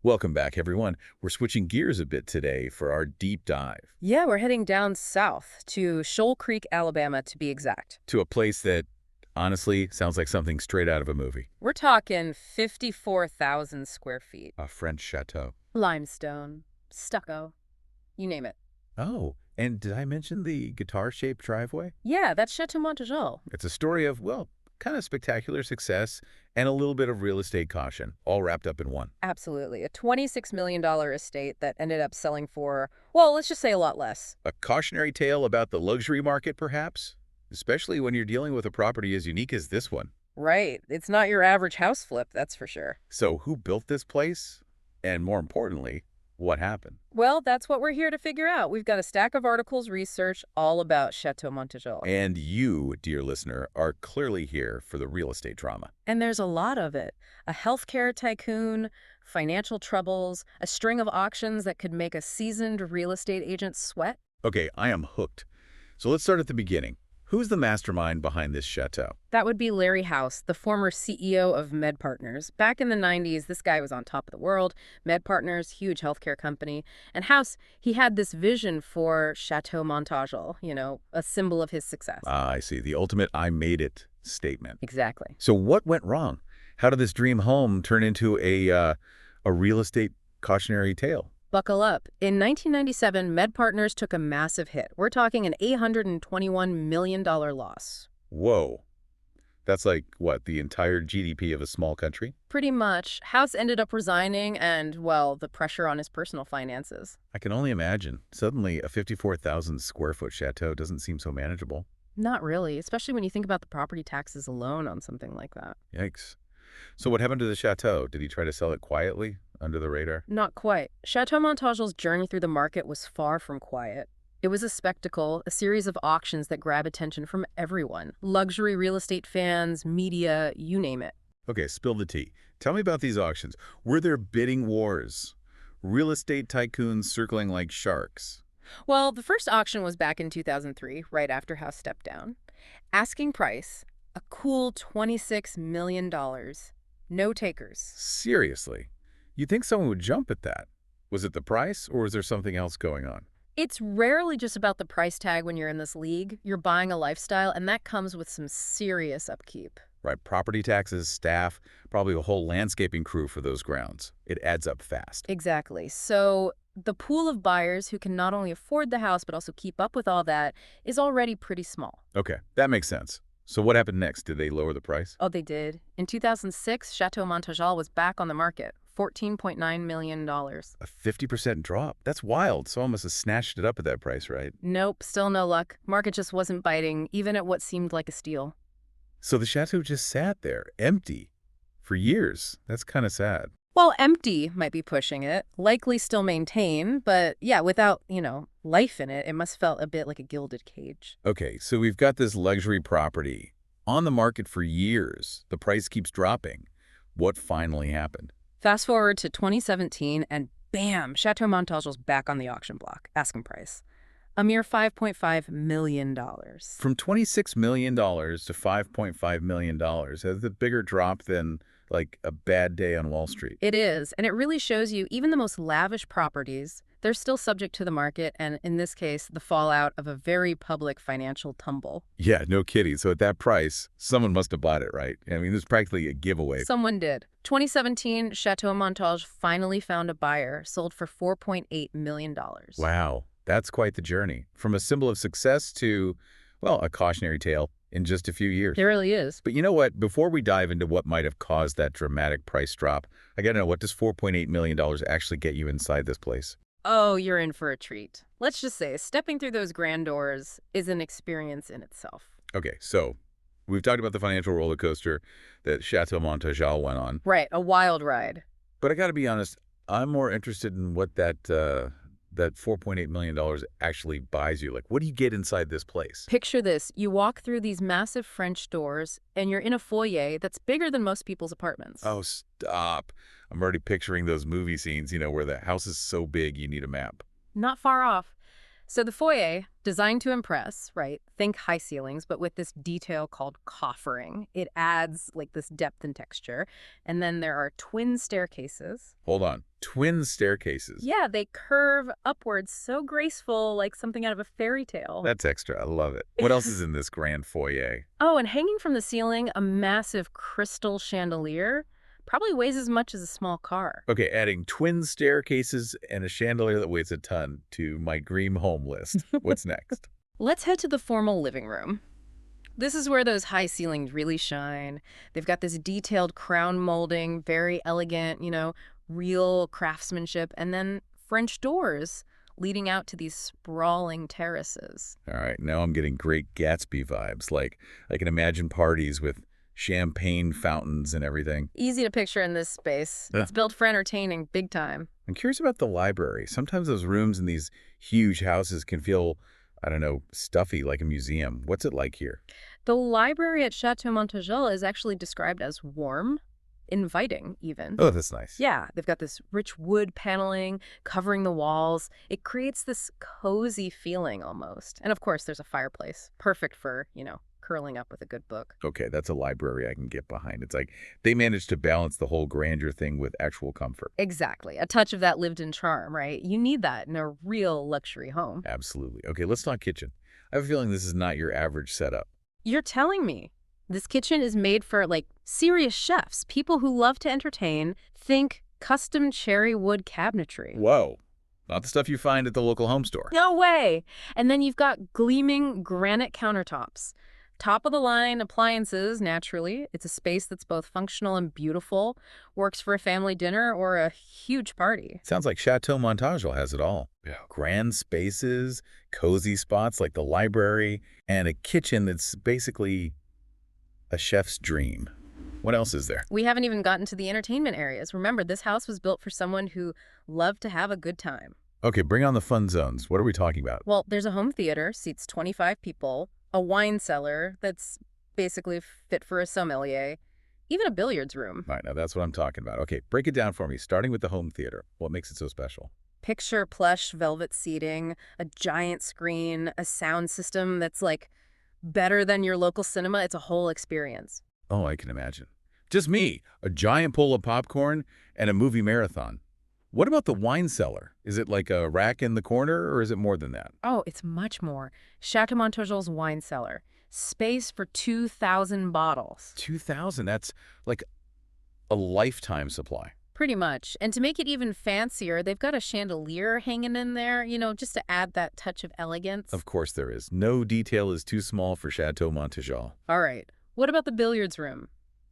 Welcome back, everyone. We're switching gears a bit today for our deep dive Yeah, we're heading down south to Shoal Creek, Alabama, to be exact. to a place that honestly sounds like something straight out of a movie. We're talking 54,000 square feet. A French chateau. Limestone, stucco, you name it. Oh, and did I mention the guitar-shaped driveway? Yeah, that's Chateau Montagel. It's a story of, well, kind of spectacular success and a little bit of real estate caution, all wrapped up in one. Absolutely. A $26 million estate that ended up selling for, well, let's just say a lot less. A cautionary tale about the luxury market, perhaps? Especially when you're dealing with a property as unique as this one. Right. It's not your average house flip, that's for sure. So who built this place? And more importantly, what happened? Well, that's what we're here to figure out. We've got a stack of articles, research all about Chateau Montagel. And you, dear listener, are clearly here for the real estate drama. And there's a lot of it. A healthcare tycoon, financial troubles, a string of auctions that could make a seasoned real estate agent sweat. Okay, I am hooked. So let's start at the beginning. Who's the mastermind behind this chateau? That would be Larry House, the former CEO of Med Partners. Back in the 90s, this guy was on top of the world. Med Partners, huge healthcare company. And House, he had this vision for Chateau Montagel, a symbol of his success. Ah, I see. The ultimate I made it statement. Exactly. So what went wrong? How did this dream home turn into a real estate cautionary tale? Buckle up. In 1997, Med Partners took a massive hit. We're talking an $821 million loss. Whoa. That's like, what, the entire GDP of a small country? Pretty much. House ended up resigning and, well, the pressure on his personal finances. I can only imagine. Suddenly, a 54,000 square foot chateau doesn't seem so manageable. Not really, especially when you think about the property taxes alone on something like that. Yikes. So what happened to the chateau? Did he try to sell it quietly, under the radar? Not quite. Chateau Montagel's journey through the market was far from quiet. It was a spectacle, a series of auctions that grab attention from everyone. Luxury real estate fans, media, you name it. Okay, spill the tea. Tell me about these auctions. Were there bidding wars? Real estate tycoons circling like sharks? Well, the first auction was back in 2003, right after House stepped down. Asking price, a cool $26 million. No takers. Seriously? You'd think someone would jump at that. Was it the price, or was there something else going on? It's rarely just about the price tag when you're in this league. You're buying a lifestyle, and that comes with some serious upkeep. Right, property taxes, staff, probably a whole landscaping crew for those grounds. It adds up fast. Exactly. So the pool of buyers who can not only afford the house but also keep up with all that is already pretty small. Okay, that makes sense. So what happened next? Did they lower the price? Oh, they did. In 2006, Chateau Montagel was back on the market, $14.9 million. A 50% drop? That's wild. Someone must have snatched it up at that price, right? Nope, still no luck. Market just wasn't biting, even at what seemed like a steal. So the chateau just sat there, empty, for years. That's kind of sad. Well, empty might be pushing it, likely still maintained, but yeah, without, life in it, it must felt a bit like a gilded cage. Okay, so we've got this luxury property on the market for years. The price keeps dropping. What finally happened? Fast forward to 2017, and bam, Chateau Montagel's back on the auction block, asking price. A mere $5.5 million. From $26 million to $5.5 million. That's a bigger drop than, like, a bad day on Wall Street. It is, and it really shows you even the most lavish properties, they're still subject to the market, and in this case, the fallout of a very public financial tumble. Yeah, no kidding. So at that price, someone must have bought it, right? I mean, this is practically a giveaway. Someone did. 2017, Chateau Montagel finally found a buyer, sold for $4.8 million. Wow, that's quite the journey. From a symbol of success to, well, a cautionary tale in just a few years. It really is. But you know what? Before we dive into what might have caused that dramatic price drop, I gotta know, what does $4.8 million actually get you inside this place? Oh, you're in for a treat. Let's just say, stepping through those grand doors is an experience in itself. Okay, so we've talked about the financial roller coaster that Chateau Montagel went on. Right, a wild ride. But I gotta be honest, I'm more interested in what that $4.8 million actually buys you. Like, what do you get inside this place? Picture this. You walk through these massive French doors, and you're in a foyer that's bigger than most people's apartments. Oh, stop. I'm already picturing those movie scenes, where the house is so big you need a map. Not far off. So the foyer, designed to impress, right? Think high ceilings, but with this detail called coffering. It adds like this depth and texture. And then there are twin staircases. Hold on. Twin staircases. Yeah, they curve upwards so graceful, like something out of a fairy tale. That's extra. I love it. What else is in this grand foyer? Oh, and hanging from the ceiling, a massive crystal chandelier. Probably weighs as much as a small car. Okay, adding twin staircases and a chandelier that weighs a ton to my dream home list. What's next? Let's head to the formal living room. This is where those high ceilings really shine. They've got this detailed crown molding, very elegant, real craftsmanship, and then French doors leading out to these sprawling terraces. All right, now I'm getting great Gatsby vibes. Like, I can imagine parties with champagne fountains and everything. Easy to picture in this space. Yeah. It's built for entertaining, big time. I'm curious about the library. Sometimes those rooms in these huge houses can feel, I don't know, stuffy like a museum. What's it like here? The library at Chateau Montagel is actually described as warm, inviting even. Oh, that's nice. Yeah, they've got this rich wood paneling covering the walls. It creates this cozy feeling almost. And of course, there's a fireplace, perfect for, curling up with a good book. Okay, that's a library I can get behind. It's like they managed to balance the whole grandeur thing with actual comfort. Exactly. A touch of that lived-in charm, right? You need that in a real luxury home. Absolutely. Okay, let's talk kitchen. I have a feeling this is not your average setup. You're telling me this kitchen is made for, serious chefs, people who love to entertain. Think custom cherry wood cabinetry. Whoa. Not the stuff you find at the local home store. No way! And then you've got gleaming granite countertops. Top-of-the-line appliances, naturally. It's a space that's both functional and beautiful, works for a family dinner or a huge party. Sounds like Chateau Montagel has it all. Yeah. Grand spaces, cozy spots like the library, and a kitchen that's basically a chef's dream. What else is there? We haven't even gotten to the entertainment areas. Remember, this house was built for someone who loved to have a good time. Okay, bring on the fun zones. What are we talking about? Well, there's a home theater, seats 25 people, a wine cellar that's basically fit for a sommelier, even a billiards room. All right, now that's what I'm talking about. Okay, break it down for me, starting with the home theater. What makes it so special? Picture plush velvet seating, a giant screen, a sound system that's better than your local cinema. It's a whole experience. Oh, I can imagine. Just me, a giant bowl of popcorn, and a movie marathon. What about the wine cellar? Is it like a rack in the corner, or is it more than that? Oh, it's much more. Chateau Montagel's wine cellar. Space for 2,000 bottles. 2,000? That's like a lifetime supply. Pretty much. And to make it even fancier, they've got a chandelier hanging in there, just to add that touch of elegance. Of course there is. No detail is too small for Chateau Montagel. All right. What about the billiards room?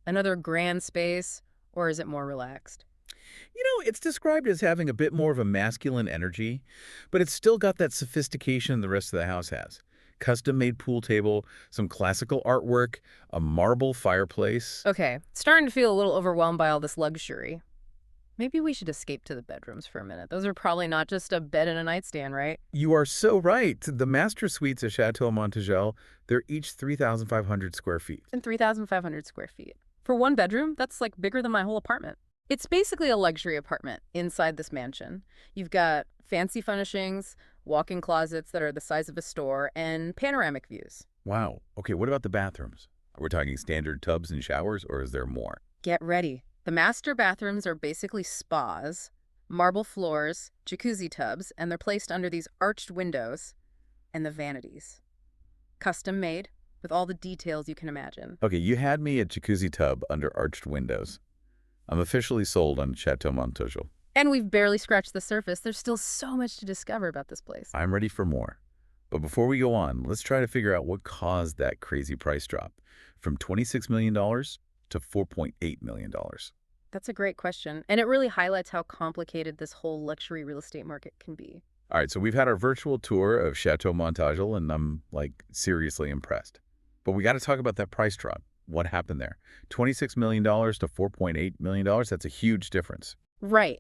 Another grand space, or is it more relaxed? It's described as having a bit more of a masculine energy, but it's still got that sophistication the rest of the house has. Custom-made pool table, some classical artwork, a marble fireplace. Okay, starting to feel a little overwhelmed by all this luxury. Maybe we should escape to the bedrooms for a minute. Those are probably not just a bed and a nightstand, right? You are so right. The master suites at Chateau Montagel, they're each 3,500 square feet. And 3,500 square feet. For one bedroom, that's bigger than my whole apartment. It's basically a luxury apartment inside this mansion. You've got fancy furnishings, walk-in closets that are the size of a store, and panoramic views. Wow. Okay, what about the bathrooms? Are we talking standard tubs and showers, or is there more? Get ready. The master bathrooms are basically spas, marble floors, jacuzzi tubs, and they're placed under these arched windows and the vanities. Custom made, with all the details you can imagine. Okay, you had me at jacuzzi tub under arched windows. I'm officially sold on Chateau Montagel. And we've barely scratched the surface. There's still so much to discover about this place. I'm ready for more. But before we go on, let's try to figure out what caused that crazy price drop from $26 million to $4.8 million. That's a great question. And it really highlights how complicated this whole luxury real estate market can be. All right, so we've had our virtual tour of Chateau Montagel, and I'm, seriously impressed. But we got to talk about that price drop. What happened there? $26 million to $4.8 million, that's a huge difference. Right.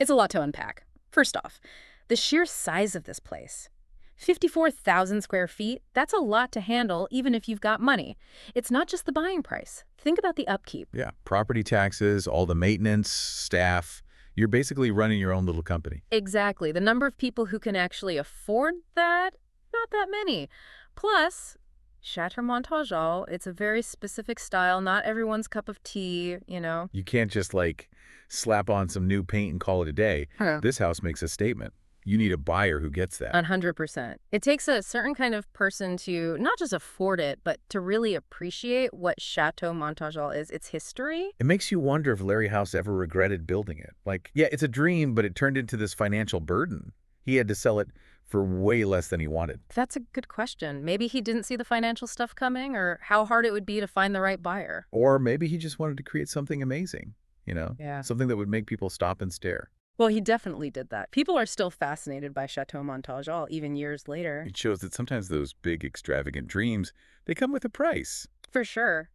It's a lot to unpack. First off, the sheer size of this place. 54,000 square feet, that's a lot to handle even if you've got money. It's not just the buying price. Think about the upkeep. Yeah, property taxes, all the maintenance, staff, You're basically running your own little company. Exactly. The number of people who can actually afford that, not that many. Plus, Chateau Montagel, it's a very specific style, not everyone's cup of tea. You can't just, like, slap on some new paint and call it a day. Huh. This house makes a statement. You need a buyer who gets that. 100%. It takes a certain kind of person to not just afford it, but to really appreciate what Chateau Montagel is, its history. It makes you wonder if Larry House ever regretted building it. Like, yeah, it's a dream, but it turned into this financial burden. He had to sell it for way less than he wanted. That's a good question. Maybe he didn't see the financial stuff coming or how hard it would be to find the right buyer. Or maybe he just wanted to create something amazing, Yeah. something that would make people stop and stare. Well, he definitely did that. People are still fascinated by Chateau Montagel even years later. It shows that sometimes those big, extravagant dreams, they come with a price. For sure.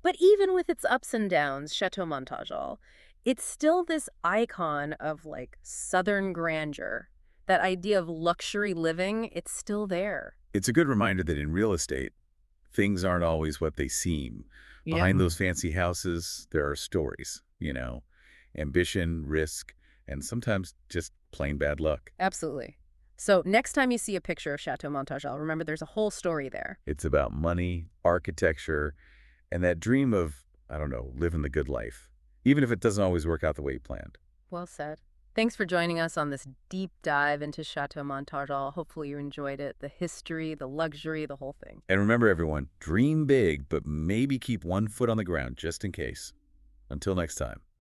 But even with its ups and downs, Chateau Montagel, it's still this icon of like Southern grandeur. That idea of luxury living, it's still there. It's a good reminder that in real estate, things aren't always what they seem. Yeah. Behind those fancy houses, there are stories, ambition, risk, and sometimes just plain bad luck. Absolutely. So next time you see a picture of Chateau Montagel, remember there's a whole story there. It's about money, architecture, and that dream of, I don't know, living the good life, even if it doesn't always work out the way you planned. Well said. Thanks for joining us on this deep dive into Chateau Montagel. Hopefully you enjoyed it. The history, the luxury, the whole thing. And remember, everyone, dream big, but maybe keep one foot on the ground just in case. Until next time.